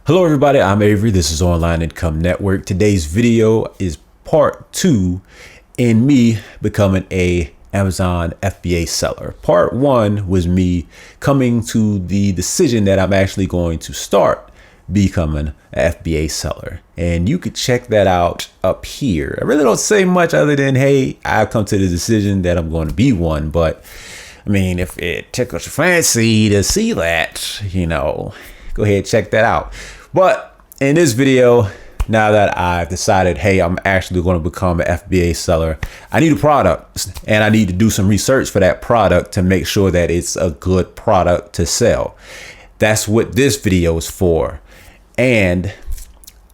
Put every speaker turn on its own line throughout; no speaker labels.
Hello everybody, I'm Avery. This is Online Income Network. Today's video is part 2 in me becoming a Amazon FBA seller. Part 1 was me coming to the decision that I'm actually going to start becoming an FBA seller. And you could check that out up here. I really don't say much other than, hey, I've come to the decision that I'm going to be one. But I mean, if it tickles your fancy to see that, go ahead, check that out. But in this video, now that I've decided, hey, I'm actually going to become an FBA seller, I need a product and I need to do some research for that product to make sure that it's a good product to sell. That's what this video is for. And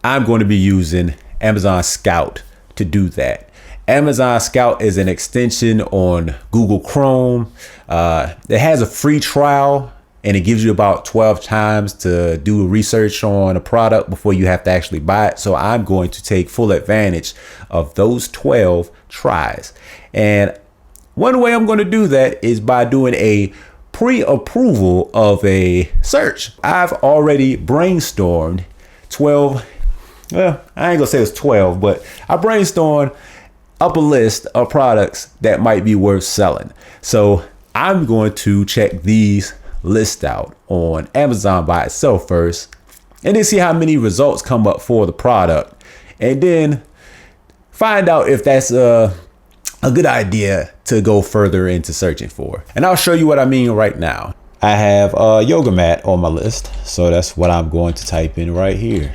I'm going to be using Amazon Scout to do that. Amazon Scout is an extension on Google Chrome. It has a free trial and it gives you about 12 times to do research on a product before you have to actually buy it. So I'm going to take full advantage of those 12 tries. And one way I'm going to do that is by doing a pre-approval of a search. I've already brainstormed 12. Well, I ain't gonna say it's 12, but I brainstormed up a list of products that might be worth selling. So I'm going to check these lists out on Amazon by itself first, and then see how many results come up for the product, and then find out if that's a good idea to go further into searching for. And I'll show you what I mean right now. I have a yoga mat on my list, so that's what I'm going to type in right here.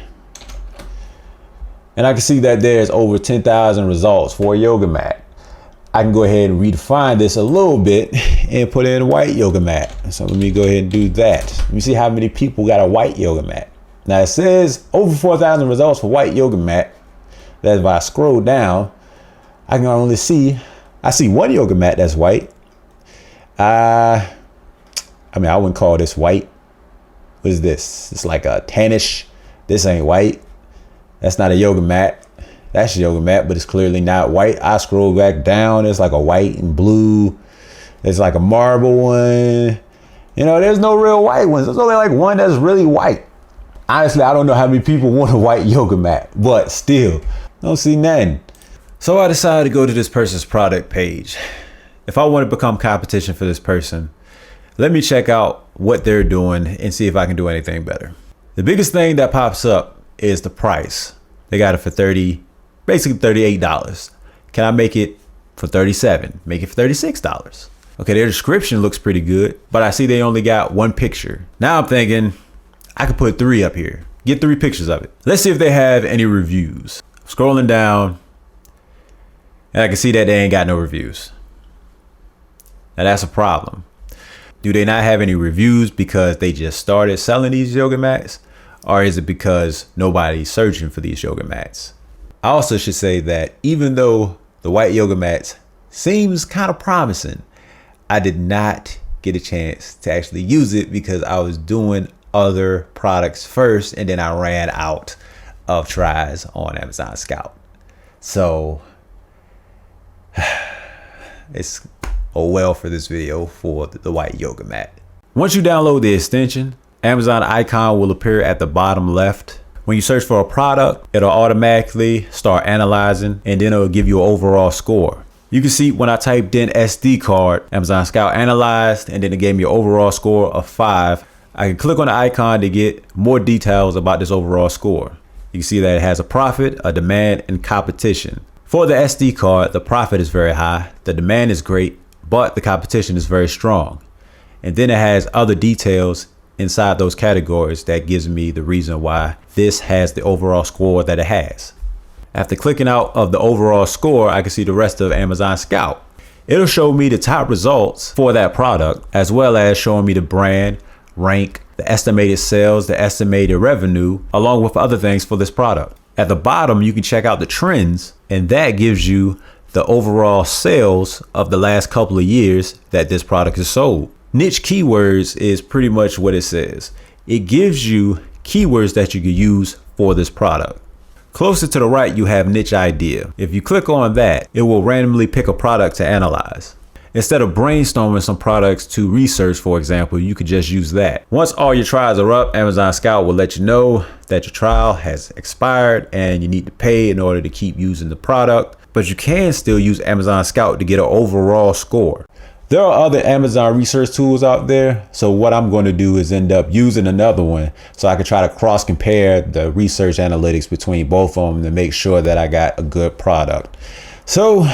And I can see that there's over 10,000 results for a yoga mat. I can go ahead and redefine this a little bit and put in a white yoga mat. So let me go ahead and do that. Let me see how many people got a white yoga mat. Now it says over 4,000 results for white yoga mat. That if I scroll down, I can only see, I see one yoga mat that's white. I wouldn't call this white. What is this? It's like a tannish. This ain't white. That's not a yoga mat. That's a yoga mat, but it's clearly not white. I scroll back down. It's like a white and blue. There's like a marble one. There's no real white ones. There's only like one that's really white. Honestly, I don't know how many people want a white yoga mat, but still, I don't see nothing. So I decided to go to this person's product page. If I want to become competition for this person, let me check out what they're doing and see if I can do anything better. The biggest thing that pops up is the price. They got it for basically $38. Can I make it for $37? Make it for $36. Okay, their description looks pretty good, but I see they only got one picture. Now I'm thinking I could put 3 up here. Get 3 pictures of it. Let's see if they have any reviews. Scrolling down, and I can see that they ain't got no reviews. Now that's a problem. Do they not have any reviews because they just started selling these yoga mats? Or is it because nobody's searching for these yoga mats? I also should say that even though the white yoga mats seems kind of promising, I did not get a chance to actually use it because I was doing other products first, and then I ran out of tries on Amazon Scout. So it's a well for this video for the white yoga mat. Once you download the extension, Amazon icon will appear at the bottom left. When you search for a product, it'll automatically start analyzing, and then it'll give you an overall score. You can see when I typed in SD card, Amazon Scout analyzed, and then it gave me an overall score of 5. I can click on the icon to get more details about this overall score. You can see that it has a profit, a demand, and competition. For the SD card, the profit is very high, the demand is great, but the competition is very strong. And then it has other details inside those categories that gives me the reason why this has the overall score that it has. After clicking out of the overall score, I can see the rest of Amazon Scout. It'll show me the top results for that product, as well as showing me the brand, rank, the estimated sales, the estimated revenue, along with other things for this product. At the bottom, you can check out the trends, and that gives you the overall sales of the last couple of years that this product is sold. Niche keywords is pretty much what it says. It gives you keywords that you can use for this product. Closer to the right, you have niche idea. If you click on that, it will randomly pick a product to analyze. Instead of brainstorming some products to research, for example, you could just use that. Once all your trials are up, Amazon Scout will let you know that your trial has expired and you need to pay in order to keep using the product. But you can still use Amazon Scout to get an overall score. There are other Amazon research tools out there. So what I'm going to do is end up using another one so I can try to cross compare the research analytics between both of them to make sure that I got a good product. So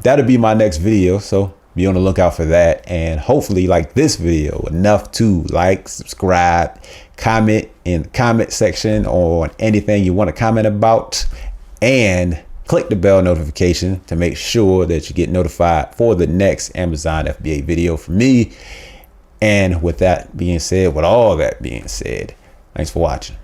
that'll be my next video. So be on the lookout for that, and hopefully like this video enough to like, subscribe, comment in the comment section on anything you want to comment about, and click the bell notification to make sure that you get notified for the next Amazon FBA video from me. And with all that being said, thanks for watching.